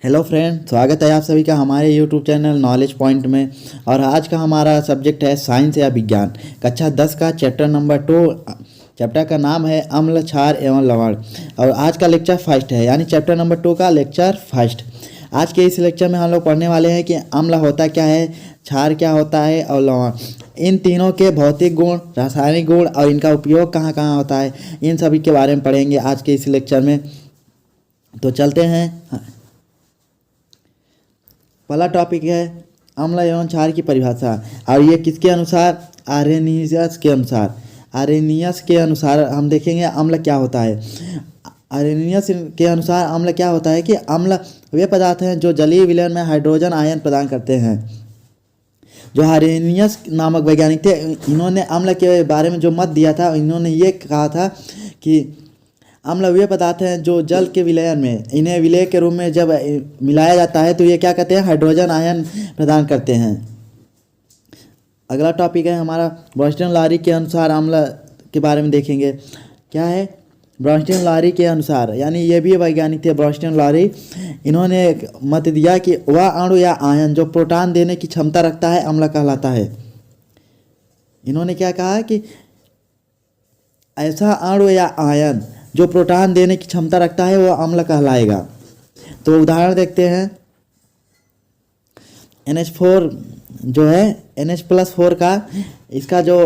Hello friend, स्वागत है आप सभी का हमारे यूट्यूब चैनल नॉलेज पॉइंट में। और आज का हमारा सब्जेक्ट है साइंस या विज्ञान, कक्षा 10 का चैप्टर नंबर 2। चैप्टर का नाम है अम्ल, क्षार एवं लवण। और आज का लेक्चर फर्स्ट है, यानी चैप्टर नंबर 2 का लेक्चर फर्स्ट। आज के इस लेक्चर में हम लोग पढ़ने वाले हैं कि अम्ल होता क्या है, क्षार क्या होता है और लवण, इन तीनों के भौतिक गुण, रासायनिक गुण और इनका उपयोग कहाँ कहाँ होता है, इन सभी के बारे में पढ़ेंगे आज के इस लेक्चर में। तो चलते हैं। पहला टॉपिक है अम्ल एवं क्षार की परिभाषा। और ये किसके अनुसार? आर्हेनियस के अनुसार। आर्हेनियस के अनुसार हम देखेंगे अम्ल क्या होता है। आर्हेनियस के अनुसार अम्ल क्या होता है कि अम्ल वे पदार्थ हैं जो जलीय विलयन में हाइड्रोजन आयन प्रदान करते हैं। जो आर्हेनियस नामक वैज्ञानिक थे, इन्होंने अम्ल के बारे में जो मत दिया था, इन्होंने ये कहा था कि अम्ल वे पदार्थ हैं जो जल के विलयन में, इन्हें विलय के रूप में जब मिलाया जाता है तो ये क्या कहते हैं, हाइड्रोजन आयन प्रदान करते हैं। अगला टॉपिक है हमारा ब्रोंस्टेन-लारी के अनुसार अम्ल के बारे में देखेंगे। क्या है ब्रोंस्टेन-लारी के अनुसार, यानी ये भी वैज्ञानिक थे ब्रोंस्टेन-लारी। इन्होंने मत दिया कि वह अणु या आयन जो प्रोटॉन देने की क्षमता रखता है अम्ल कहलाता है। इन्होंने क्या कहा कि ऐसा अणु या आयन जो प्रोटॉन देने की क्षमता रखता है वो अम्ल कहलाएगा। तो उदाहरण देखते हैं। NH4 जो है NH+4 का, इसका जो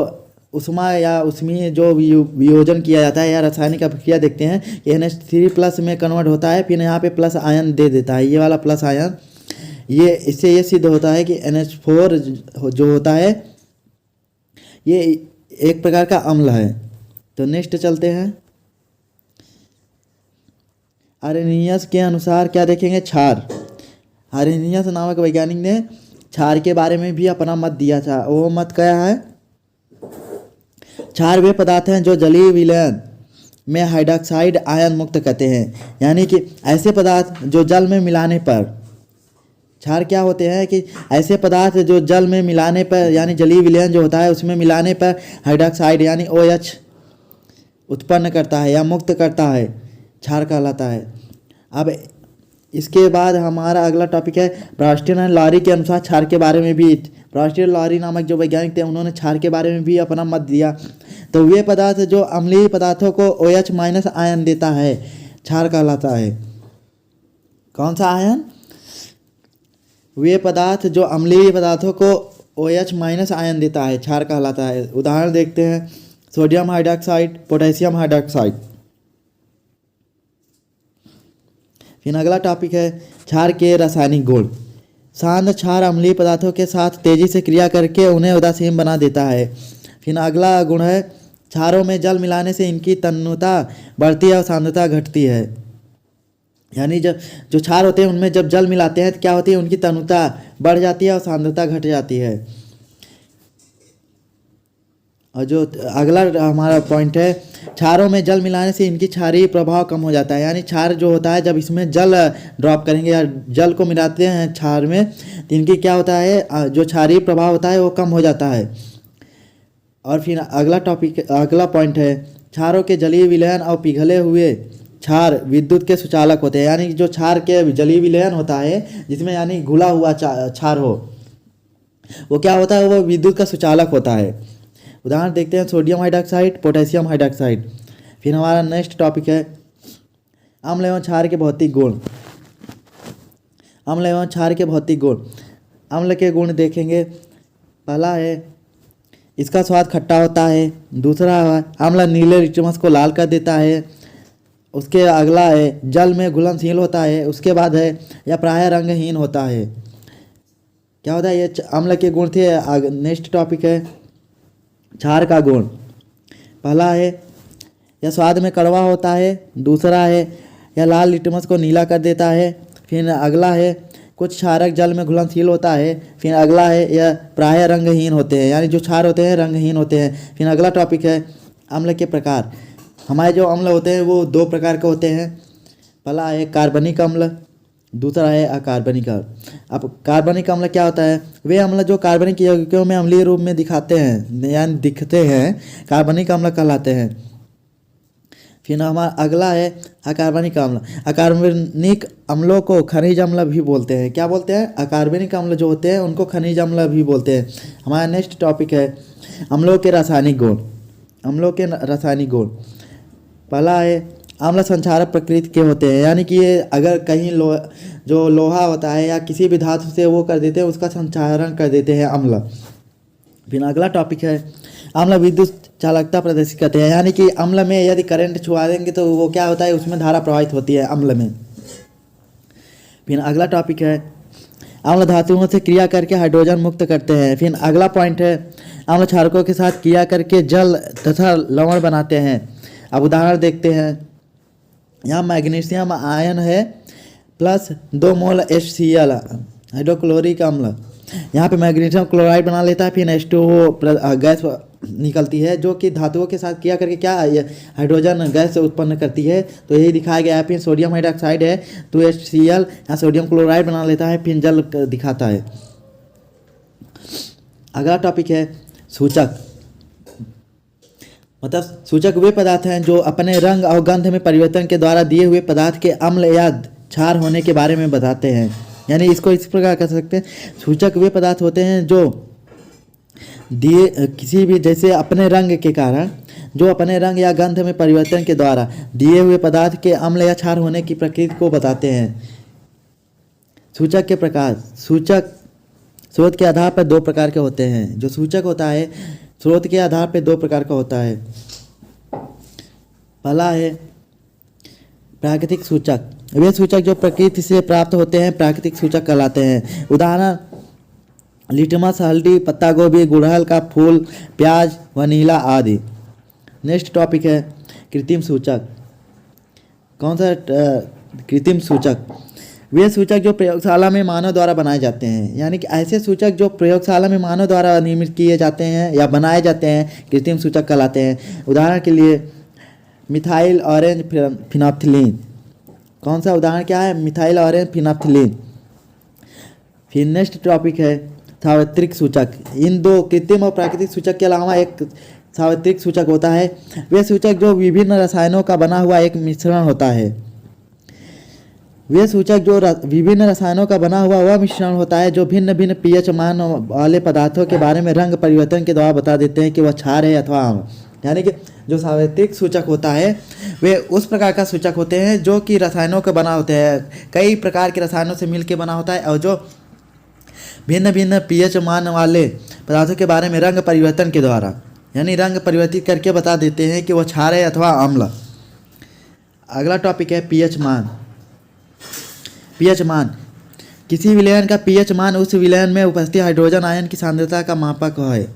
उष्मा या उष्मीय जो वियोजन किया जाता है या रासायनिक अभिक्रिया देखते हैं कि NH3+ में कन्वर्ट होता है, फिर यहाँ पे प्लस आयन दे देता है, ये वाला प्लस आयन। ये इससे ये सिद्ध होता है कि NH4 जो होता है ये एक प्रकार का अम्ल है। तो नेक्स्ट चलते हैं। आर्हेनियस के अनुसार क्या देखेंगे, क्षार। आर्हेनियस नामक वैज्ञानिक ने क्षार के बारे में भी अपना मत दिया था। वो मत क्या है, क्षार वे पदार्थ हैं जो जलीय विलयन में हाइड्रोक्साइड आयन मुक्त करते हैं। यानी कि ऐसे पदार्थ जो जल में मिलाने पर, क्षार क्या होते हैं कि ऐसे पदार्थ जो जल में मिलाने पर, यानी जलीय विलयन जो होता है उसमें मिलाने पर हाइड्रोक्साइड यानी OH उत्पन्न करता है या मुक्त करता है, क्षार कहलाता है। अब इसके बाद हमारा अगला टॉपिक है ब्रोंस्टेन-लारी के अनुसार क्षार के बारे में भी। ब्रोंस्टेन-लारी नामक जो वैज्ञानिक थे उन्होंने क्षार के बारे में भी अपना मत दिया। तो वे पदार्थ जो अम्लीय पदार्थों को OH- आयन देता है क्षार कहलाता है। कौन सा आयन? वे पदार्थ जो अम्लीय पदार्थों को OH- आयन देता है क्षार कहलाता है। उदाहरण देखते हैं, सोडियम हाइड्रोक्साइड, पोटेशियम हाइड्रोक्साइड। फिर अगला टॉपिक है क्षार के रासायनिक गुण। शांत क्षार अम्लीय पदार्थों के साथ तेजी से क्रिया करके उन्हें उदासीन बना देता है। फिर अगला गुण है क्षारों में जल मिलाने से इनकी तन्यता बढ़ती है और सांद्रता घटती है। यानी जब जो क्षार होते हैं उनमें जब जल मिलाते हैं तो क्या होती है, उनकी तन्यता बढ़ जाती है और सांद्रता घट जाती है। और जो अगला हमारा पॉइंट है, क्षारों में जल मिलाने से इनकी क्षारीय प्रभाव कम हो जाता है। यानी क्षार जो होता है जब इसमें जल ड्रॉप करेंगे या जल को मिलाते हैं क्षार में तो इनकी क्या होता है, जो क्षारीय प्रभाव होता है वो कम हो जाता है। और फिर अगला पॉइंट है क्षारों के जलीय विलयन और पिघले हुए क्षार विद्युत के सुचालक होते हैं। यानी जो क्षार के जलीय विलयन होता है जिसमें यानी घुला हुआ क्षार हो, वो क्या होता है, वो विद्युत का सुचालक होता है। उदाहरण देखते हैं, सोडियम हाइड्रोक्साइड, पोटेशियम हाइड्रोक्साइड। फिर हमारा नेक्स्ट टॉपिक है अम्ल एवं क्षार के भौतिक गुण। अम्ल एवं क्षार के भौतिक गुण। अम्ल के गुण देखेंगे। पहला है इसका स्वाद खट्टा होता है। दूसरा है अम्ल नीले लिटमस को लाल कर देता है। उसके अगला है जल में घुलनशील होता है। उसके बाद है यह प्रायः रंगहीन होता है। क्या होता है, ये अम्ल के गुण थे। नेक्स्ट टॉपिक है क्षार का गुण। पहला है यह स्वाद में कड़वा होता है। दूसरा है यह लाल लिटमस को नीला कर देता है। फिर अगला है कुछ क्षारक जल में घुलनशील होता है। फिर अगला है यह प्रायः रंगहीन होते हैं, यानी जो क्षार होते हैं रंगहीन होते हैं। फिर अगला टॉपिक है अम्ल के प्रकार। हमारे जो अम्ल होते हैं वो 2 प्रकार के होते हैं। पहला है कार्बनिक अम्ल, दूसरा है अकार्बनिक अम्ल। अब कार्बनिक अम्ल क्या होता है, वे अम्ल जो कार्बनिक यौगिकों में अम्लीय रूप में दिखते हैं, कार्बनिक अम्ल कहलाते हैं। फिर हमारा अगला है अकार्बनिक अम्ल। अकार्बनिक अम्लों को खनिज अम्ल भी बोलते हैं। क्या बोलते हैं? अकार्बनिक अम्ल जो होते हैं उनको खनिज अम्ल भी बोलते हैं। हमारा नेक्स्ट टॉपिक है अम्लों के रासायनिक गुण। अम्लों के रासायनिक गुण, पहला है अम्ल संक्षारक प्रकृति के होते हैं, यानी कि ये अगर कहीं जो लोहा होता है या किसी भी धातु से वो कर देते हैं, उसका संक्षारण कर देते हैं अम्ल। फिर अगला टॉपिक है अम्ल विद्युत चालकता प्रदर्शित करते हैं, यानी कि अम्ल में यदि करंट छुआ देंगे तो वो क्या होता है, उसमें धारा प्रवाहित होती है अम्ल में। फिर अगला टॉपिक है अम्ल धातुओं से क्रिया करके हाइड्रोजन मुक्त करते हैं। फिर अगला पॉइंट है अम्ल क्षारकों के साथ क्रिया करके जल तथा लवण बनाते हैं। अब उदाहरण देखते हैं। यहाँ मैग्नीशियम आयन है प्लस 2 मोल HCl हाइड्रोक्लोरिक अम्ल। यहाँ पे मैग्नीशियम क्लोराइड बना लेता है, फिर H2O गैस निकलती है जो कि धातुओं के साथ क्रिया करके क्या हाइड्रोजन गैस उत्पन्न करती है, तो यही दिखाया गया है। फिर सोडियम हाइड्रोक्साइड है 2HCl, यहाँ सोडियम क्लोराइड बना लेता है, फिर जल दिखाता है। अगला टॉपिक है सूचक। मतलब सूचक वे पदार्थ हैं जो अपने रंग और गंध में परिवर्तन के द्वारा दिए हुए पदार्थ के अम्ल या क्षार होने के बारे में बताते हैं। यानी इसको इस प्रकार कर सकते हैं, सूचक वे पदार्थ होते हैं जो दिए किसी भी, जैसे अपने रंग के कारण, जो अपने रंग या गंध में परिवर्तन के द्वारा दिए हुए पदार्थ के अम्ल या क्षार होने की प्रकृति को बताते हैं। सूचक के प्रकार। सूचक स्रोत के आधार पर 2 प्रकार के होते हैं। जो सूचक होता है स्रोत के आधार पर 2 प्रकार का होता है। पहला है प्राकृतिक सूचक। वे सूचक जो प्रकृति से प्राप्त होते हैं प्राकृतिक सूचक कहलाते हैं। उदाहरण लिटमस, हल्दी, पत्ता गोभी, गुड़हल का फूल, प्याज, वनीला आदि। नेक्स्ट टॉपिक है कृत्रिम सूचक। कौन सा? कृत्रिम सूचक वे सूचक जो प्रयोगशाला में मानव द्वारा बनाए जाते हैं, यानी कि ऐसे सूचक जो प्रयोगशाला में मानव द्वारा निर्मित किए जाते हैं या बनाए जाते हैं कृत्रिम सूचक कहलाते हैं। उदाहरण के लिए मिथाइल ऑरेंज फिनोप्थिलीन। कौन सा उदाहरण क्या है? Methyl orange phenolphthalein. फिर नेक्स्ट टॉपिक है सार्वत्रिक सूचक। इन 2 कृत्रिम और प्राकृतिक सूचक के अलावा एक सार्वत्रिक सूचक होता है। वे सूचक जो विभिन्न रसायनों का बना हुआ एक मिश्रण होता है। वे सूचक जो विभिन्न रसायनों का बना हुआ वह मिश्रण होता है जो भिन्न भिन्न pH मान वाले पदार्थों के बारे में रंग परिवर्तन के द्वारा बता देते हैं कि वह क्षार है अथवा अम्ल। यानी कि जो सार्वत्रिक सूचक होता है वे उस प्रकार का सूचक होते हैं जो कि रसायनों का बना होते हैं, कई प्रकार के रसायनों से मिलकर बना होता है, और जो भिन्न भिन्न pH मान वाले पदार्थों के बारे में रंग परिवर्तन के द्वारा, यानी रंग परिवर्तित करके बता देते हैं कि वह क्षार है अथवा अम्ल। अगला टॉपिक है pH मान। pH मान किसी विलयन का pH मान उस विलयन में उपस्थित हाइड्रोजन आयन की सांद्रता का मापक है।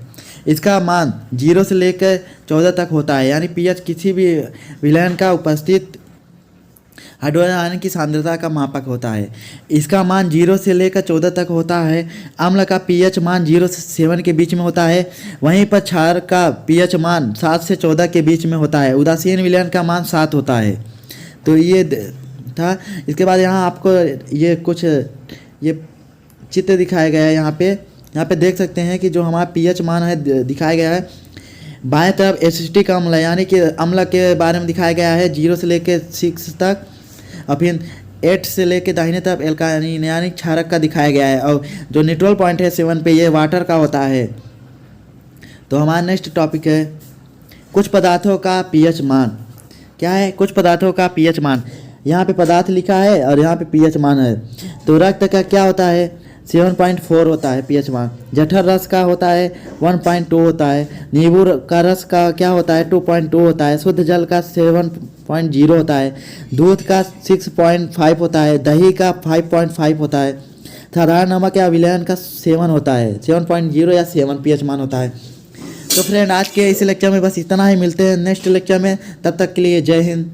इसका मान 0 से लेकर 14 तक होता है। यानी pH किसी भी विलयन का उपस्थित हाइड्रोजन आयन की सांद्रता का मापक होता है। इसका मान 0 से लेकर 14 तक होता है। अम्ल का pH मान 0 से 7 के बीच में होता है। वहीं पर क्षार का pH मान 7 से 14 के बीच में होता है। उदासीन विलयन का मान 7 होता है। तो ये था। इसके बाद यहाँ आपको ये कुछ ये चित्र दिखाया गया है। यहाँ पे देख सकते हैं कि जो हमारा pH मान है दिखाया गया है। बाएं तरफ एसिटिक अम्ल है, यानी कि अम्ल के बारे में दिखाया गया है 0 से लेकर 6 तक, और फिर 8 से लेकर दाहिने तरफ एल्काइन यानी क्षारक का दिखाया गया है, और जो न्यूट्रल पॉइंट है 7 पे ये वाटर का होता है। तो हमारा नेक्स्ट टॉपिक है कुछ पदार्थों का pH मान। क्या है? कुछ पदार्थों का pH मान। यहाँ पे पदार्थ लिखा है और यहाँ पे pH मान है। तो रक्त का क्या होता है? 7.4 होता है pH मान। जठर रस का होता है 1.2 होता है। नींबू का रस का क्या होता है? 2.2 होता है। शुद्ध जल का 7.0 होता है। दूध का 6.5 होता है। दही का 5.5 होता है। साधारण नमक या विलयन का 7 होता है, 7.0 या 7 pH मान होता है। तो फ्रेंड आज के इस लेक्चर में बस इतना ही। मिलते हैं नेक्स्ट लेक्चर में, तब तक के लिए जय हिंद।